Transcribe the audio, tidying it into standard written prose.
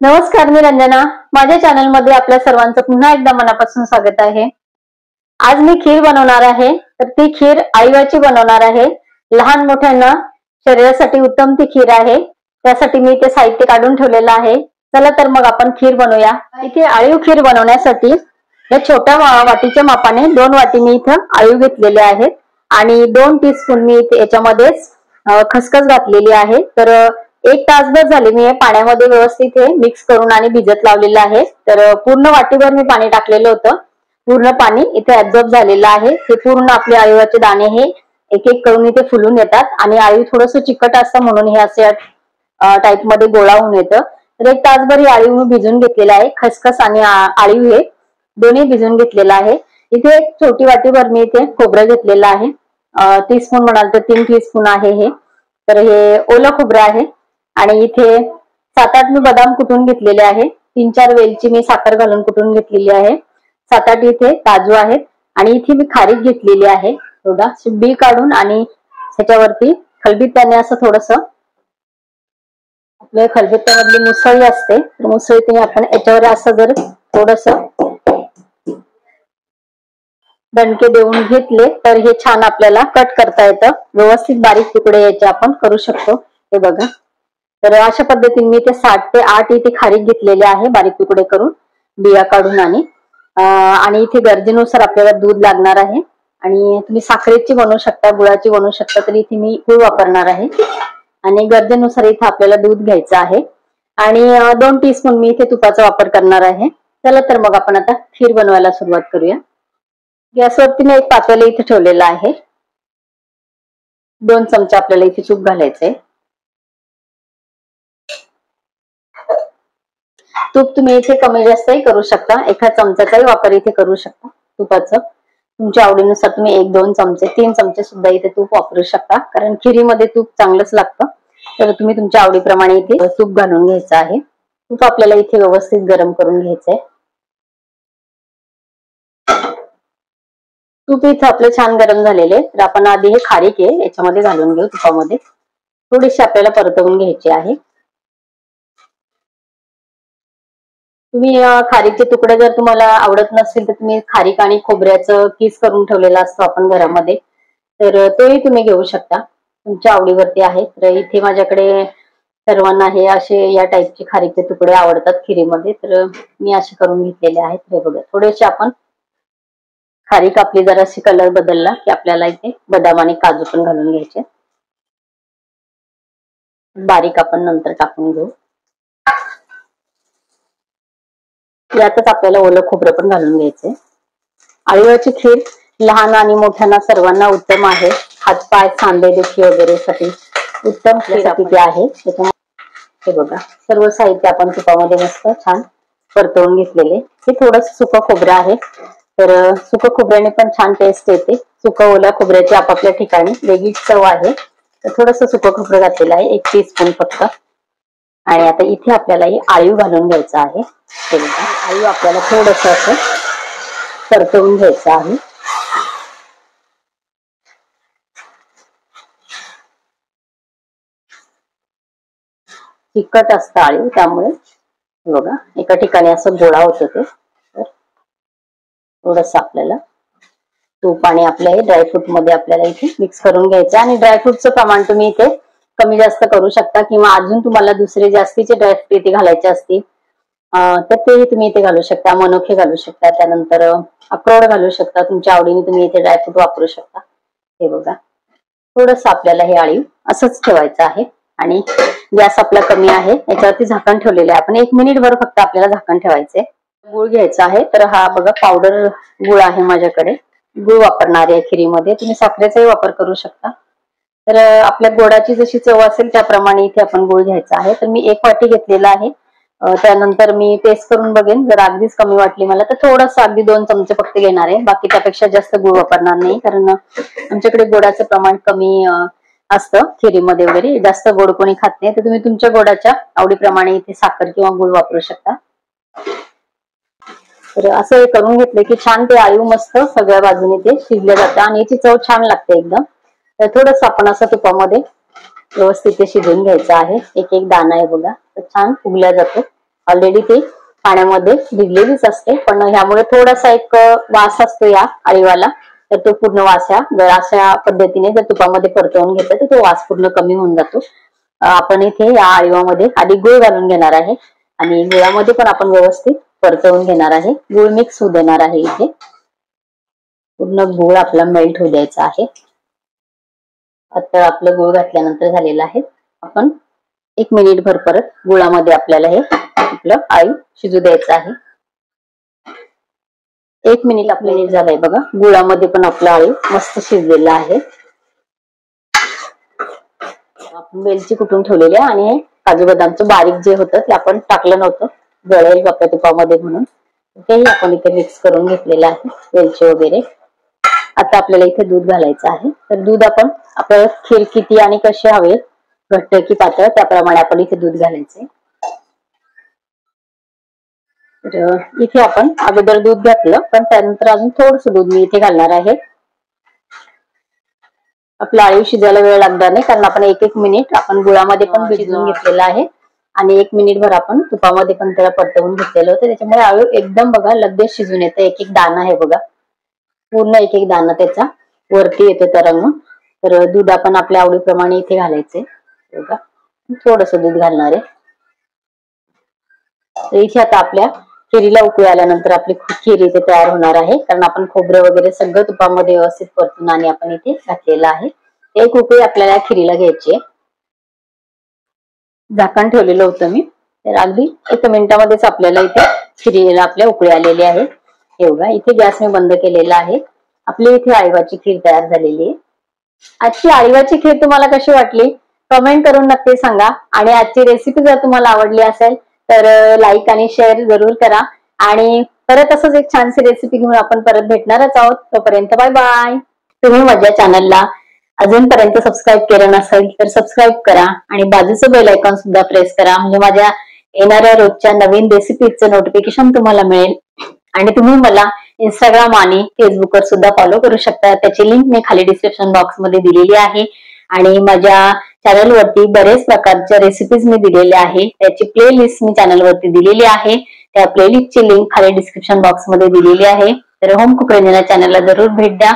नमस्कार, मी रंजना. माझ्या चॅनल मध्ये आपल्या सर्वांचं पुन्हा एकदा मनापासून स्वागत आहे. आज मी खीर बनवणार आहे. तर ती खीर आळीवाची बनवणार आहे. लहान मोठ्यांना शरीरासाठी उत्तम ती खीर आहे. त्यासाठी मी ते साहित्य काढून ठेवलेलं आहे. चला तर मग आपण खीर बनवूया. इथे आळीव खीर बनवण्यासाठी या छोट्या वाटीच्या मापाने 2 वाटी मी इथं आळीव घेतलेले आहेत आणि 2 टीस्पून मी इथे याच्यामध्येच खसखस घातलेली आहे. तर 1 तासभर झाले मी हे पाण्यामध्ये व्यवस्थित हे मिक्स करून आणि भिजत लावलेलं आहे. तर पूर्ण वाटीभर मी पाणी टाकलेलं होतं. पूर्ण पाणी इथे ऍब्झॉर्ब झालेलं आहे. हे पूर्ण आपले आळीवाचे दाणे हे एक एक करून इथे फुलून येतात आणि आळीव थोडंसं चिकट असतं म्हणून हे असे टाईप मध्ये गोळा होऊन येतं. तर 1 तासभर ही आळीव मी भिजून घेतलेला आहे. खसखस आणि आळीव हे दोन्ही भिजून घेतलेलं आहे. इथे एक छोटी वाटीभर मी इथे खोबरं घेतलेलं आहे. टीस्पून म्हणाल तर 3 टीस्पून आहे हे. तर हे ओलं खोबरं आहे. आणि इथे 7-8 मी बदाम कुटून घेतलेले आहे. 3-4 वेलची मी साखर घालून कुटून घेतलेली आहे. 7-8 इथे काजू आहेत आणि इथे मी खारीक घेतलेली आहे. थोडा बी काढून आणि त्याच्यावरती खलबत्त्याने असं थोडस आपल्या खलबत्त्यामधली मुसळी असते तर मुसळीने आपण याच्यावर असं जर थोडस दणके देऊन घेतले तर हे छान आपल्याला कट करता येतं. व्यवस्थित बारीक तुकडे याचे आपण करू शकतो. हे बघा. तर अशा पद्धतीने मी ते 7 ते 8 इथे खारीक घेतलेले आहे बारीक तुकडे करून बिया काढून आणि इथे गरजेनुसार आपल्याला दूध लागणार आहे. आणि तुम्ही साखरेची बनवू शकता, गुळाची बनवू शकता. तर इथे मी गुळ वापरणार आहे आणि गरजेनुसार इथे आपल्याला दूध घ्यायचं आहे. आणि 2 टीस्पून मी इथे तुपाचा वापर करणार आहे. चला तर मग आपण आता खीर बनवायला सुरुवात करूया. गॅसवरती मी एक पातेलं इथे ठेवलेलं आहे. 2 चमचे आपल्याला इथे तूप घालायचंय. तूप तुम्ही इथे कमी जास्तही करू शकता. 1 चमचाचाही वापर इथे करू शकता तुपाचं. तुमच्या आवडीनुसार तुम्ही 1-2 चमचे 3 चमचे सुद्धा इथे तूप वापरू शकता. कारण खिरीमध्ये तूप चांगलंच लागतं. तर तुम्ही तुमच्या आवडीप्रमाणे इथे तूप घालून घ्यायचं आहे. तूप आपल्याला इथे व्यवस्थित गरम करून घ्यायचंय. तूप इथे आपलं छान गरम झालेले. तर आपण आधी हे खारीक आहे याच्यामध्ये घालून घेऊ. तुपामध्ये थोडीशी आपल्याला परतवून घ्यायची आहे. तुम्ही खारीकचे तुकडे जर तुम्हाला आवडत नसतील तर तुम्ही खारीक आणि खोबऱ्याचं किस करून ठेवलेला असतो आपण घरामध्ये. तर तोही तुम्ही घेऊ शकता. तुमच्या आवडीवरती आहे. तर इथे माझ्याकडे सर्वांना हे असे या टाईपचे खारीकचे तुकडे आवडतात खिरीमध्ये. तर मी असे करून घेतलेले आहेत. हे बघा. थोडेसे आपण खारीक आपली जराशी कलर बदलला की आपल्याला इथे बदाम आणि काजू पण घालून घ्यायचे. बारीक आपण नंतर टाकून घेऊ. यातच आपल्याला ओलं खोबरं पण घालून घ्यायचंय. आळीवाची खीर लहान आणि मोठ्यांना सर्वांना उत्तम आहे. हातपाय सांधेदुखी वगैरे साठी उत्तम खीर आहे. हे बघा. सर्व साहित्य आपण तुपामध्ये मस्त छान परतवून घेतलेले. हे थोडंसं सुकं खोबरं आहे. तर सुकं खोबऱ्याने पण छान टेस्ट येते. सुकं ओल्या खोबऱ्याची आपापल्या ठिकाणी वेगळी चव आहे. तर थोडंसं सुकं खोबरं घातलेलं आहे. 1 टीस्पून फक्त. आणि आता इथे आपल्याला ही आळीव घालून घ्यायचं आहे. हे बघा. आळीव आपल्याला थोडंसं असं परतवून घ्यायचं आहे. तिखट असतं आळीव त्यामुळे बघा एका ठिकाणी असं गोळा होतं ते. तर थोडस आपल्याला तूप आणि आपल्या हे ड्रायफ्रूट मध्ये आपल्याला इथे मिक्स करून घ्यायचं. आणि ड्रायफ्रूटचं प्रमाण तुम्ही इथे कमी जास्त करू शकता किंवा अजून तुम्हाला दुसरे जास्तीचे ड्रायफ्रूट इथे घालायचे असतील तर तेही तुम्ही इथे घालू शकता. मनुके घालू शकता. त्यानंतर अक्रोड घालू शकता. तुमच्या आवडीने तुम्ही इथे ड्रायफ्रूट वापरू शकता. हे बघा. थोडस आपल्याला हे आळीव असंच ठेवायचं आहे. आणि गॅस आपला कमी आहे. याच्यावरती झाकण ठेवलेलं आहे. आपण 1 मिनिटभर फक्त आपल्याला झाकण ठेवायचंय. गुळ घ्यायचा आहे. तर हा बघा पावडर गुळ आहे माझ्याकडे. गुळ वापरणार आहे खिरीमध्ये. तुम्ही साखरेचाही वापर करू शकता. तर आपल्या गोडाची जशी चव असेल त्याप्रमाणे इथे आपण गुळ घ्यायचा आहे. तर मी 1 वाटी घेतलेला आहे. त्यानंतर मी टेस्ट करून बघेन. जर अगदीच कमी वाटली मला तर थोडंसं अगदी 2 चमचे फक्त घेणार आहे. बाकी त्यापेक्षा जास्त गुळ वापरणार नाही. कारण आमच्याकडे गोडाचं प्रमाण कमी असतं खिरीमध्ये वगैरे. जास्त गोड कोणी खात नाही. तर तुम्ही तुमच्या गोडाच्या आवडीप्रमाणे इथे साखर किंवा गुळ वापरू शकता. तर असं करून घेतलं की छान ते आळीव मस्त सगळ्या बाजूने ते शिजले जातं आणि याची चव छान लागते एकदम. तर थोडस आपण असं तुपामध्ये व्यवस्थित ते शिजवून घ्यायचं आहे. एक एक दाणा आहे बघा. तर छान फुगला जातो. ऑलरेडी ते पाण्यामध्ये भिजलेलीच असते, पण ह्यामुळे थोडासा एक वास असतो या आळीवाला, तर तो पूर्ण वास जर अशा पद्धतीने जर तुपामध्ये परतवून घेतलं तर तो वास पूर्ण कमी होऊन जातो. आपण इथे या आळीवामध्ये आधी गुळ घालून घेणार आहे आणि गुळामध्ये पण आपण व्यवस्थित परतवून घेणार आहे. गुळ मिक्स होऊ देणार आहे. इथे पूर्ण गुळ आपला मेल्ट होऊ द्यायचा आहे. आता आपलं गुळ घातल्यानंतर झालेलं आहे. आपण 1 मिनिट भर परत गुळामध्ये आपल्याला हे आपलं आळी शिजू द्यायचं आहे. 1 मिनिट आपलं नीट झालंय बघा. गुळामध्ये पण आपलं आळी मस्त शिजलेलं आहे. आपण वेलची कुटून ठेवलेली आहे आणि काजू बदामचं बारीक जे होतं ते आपण टाकलं नव्हतं, जळेल आपल्या तुपामध्ये म्हणून, तेही आपण इथे मिक्स करून घेतलेलं आहे, वेलची वगैरे. आता आपल्याला इथे दूध घालायचं आहे. तर दूध आपण आपल्याला खीर किती आणि कशी हवे, घट्ट की पातळ, त्याप्रमाणे आपण इथे दूध घालायचंय. तर इथे आपण अगोदर दूध घातलं, पण त्यानंतर अजून थोडंसं दूध मी इथे घालणार आहे. आपला आळी शिजायला वेळ लागणार नाही, कारण आपण 1 मिनिट आपण गुळामध्ये पण भिजवून घेतलेला आहे आणि 1 मिनिट भर आपण तुपामध्ये पण त्याला परतवून घेतलेलं होतं. त्याच्यामुळे आळू एकदम बघा लगेच शिजून येतं. एक दाणा आहे बघा, पूर्ण एक दाणा त्याचा वरती येतो त्या रंग. तर दूध आपण आपल्या आवडीप्रमाणे इथे घालायचंय बघा. थोडस दूध घालणार आहे. तर इथे आता आपल्या खिरीला उकळी आल्यानंतर आपली खीर इथे तयार होणार आहे, कारण आपण खोबरं वगैरे सगळं तुपामध्ये व्यवस्थित परतून आणि आपण इथे घातलेलं आहे. एक उकळी आपल्याला खिरीला घ्यायची आहे. झाकण ठेवलेलं होतं मी, तर अगदी 1 मिनिटामध्येच आपल्याला इथे खिरीला आपल्या उकळी आलेली आहे. हे बघा, इथे गॅस मी बंद केलेला आहे. आपली इथे आळीवाची खीर तयार झालेली आहे. आजची आळीवाची खीर तुम्हाला कशी वाटली कमेंट करून नक्की सांगा. आणि आजची रेसिपी जर तुम्हाला आवडली असेल तर लाईक आणि शेअर जरूर करा. आणि परत असंच एक छानशी रेसिपी घेऊन आपण परत भेटणारच आहोत. तोपर्यंत बाय बाय. तुम्ही माझ्या चॅनलला अजूनपर्यंत सबस्क्राईब केलं नसेल तर सबस्क्राईब करा आणि बाजूचं बेल आयकॉन सुद्धा प्रेस करा, म्हणजे माझ्या येणाऱ्या रोजच्या नवीन रेसिपीचं नोटिफिकेशन तुम्हाला मिळेल. आणि तुम्ही मला इंस्टाग्राम आणि फेसबुकवर सुद्धा फॉलो करू शकता. त्याची लिंक मी खाली डिस्क्रिप्शन बॉक्स मध्ये दिलेली आहे. आणि माझ्या चॅनलवरती बरेच प्रकारच्या रेसिपीज मी दिलेल्या आहे, त्याची प्लेलिस्ट मी चॅनलवरती दिलेली आहे. त्या प्लेलिस्टची लिंक खाली डिस्क्रिप्शन बॉक्स मध्ये दिलेली आहे. तर होम कुक रंजना चॅनलला जरूर भेट द्या.